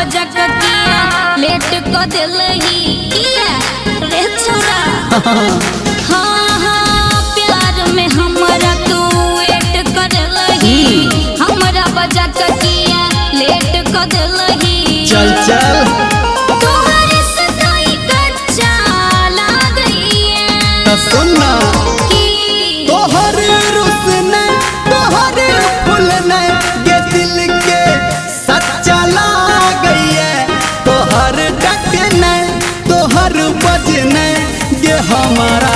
बजा किया लेट को दिल ही किया रे छोरा। हाँ हाँ प्यार में हमारा तू वेट कर लही हमारा बजा किया लेट को दिल ही। चल चल तोहरे से कोई कच्चा ला गई है तो सुनना तोहरे रुसने तोहरे फुलने ये दिल के सच्चा ला गई है। तोहर डकने तोहर बजने ये हमारा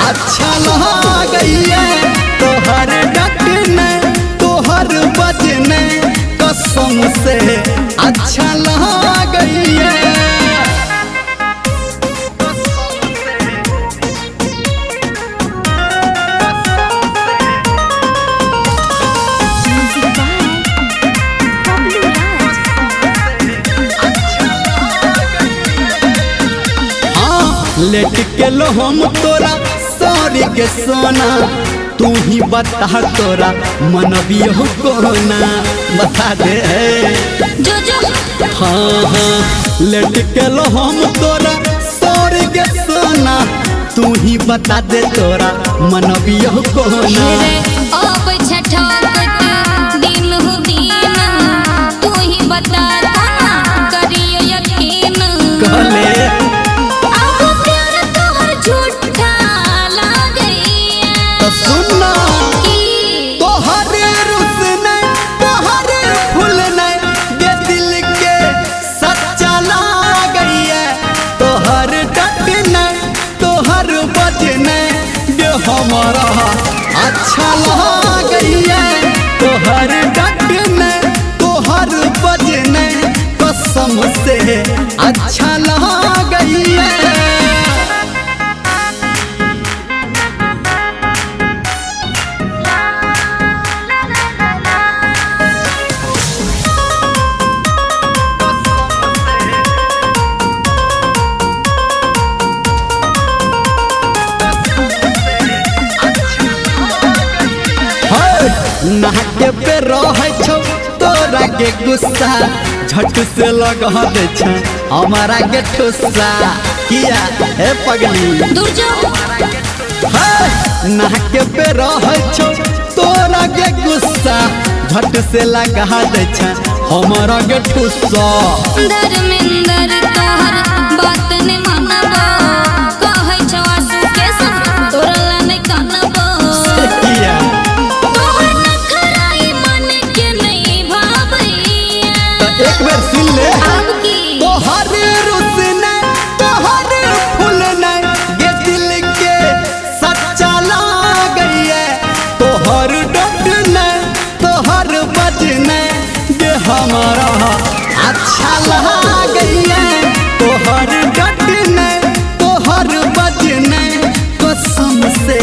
अच्छा ला गई है। तोहर डकने तोहर बजने कसम से अच्छा ला गई है। लेट के लो हम तोरा सॉरी के सोना तू ही बता तोरा मनबियो कोना बता दे। जो जो हाँ हाँ लेट के लो हम तोरा सॉरी के सोना तू ही बता दे तोरा मनबियो कोना। अब छठकत दिन हो दिन तू ही बता कोना करियो यकीन। कहले सुनना तोहरे रुसने तोहरे फुलने ये दिल के सच्चा ला गई है। तोहर डटने तोहर बजने ये हमारा अच्छा ला गई है। तोहर डटने तोहर बजने कसम से अच्छा ला गई है। नाके पे रहे छो तोरा के गुस्सा झट से लगा दे छ हमारा के ठुस्सा किया है पगली दूर जाओ। नाके पे रहे छो तोरा के गुस्सा झट से लगा दे छ हमारा के ठुस्सा। धर्मेंद्र तोहर बात ने मानबो कहै छ आंसू के संग तोरा ने कानबो किया एक बार सुन ले तोहरे रुसने तोहरे फुलने ये दिल के सच्चा ला गई है। तोहर डटने तोहर बजने ये हमारा अच्छा ला गई है। तोहर डटने तोहर बजने कसम से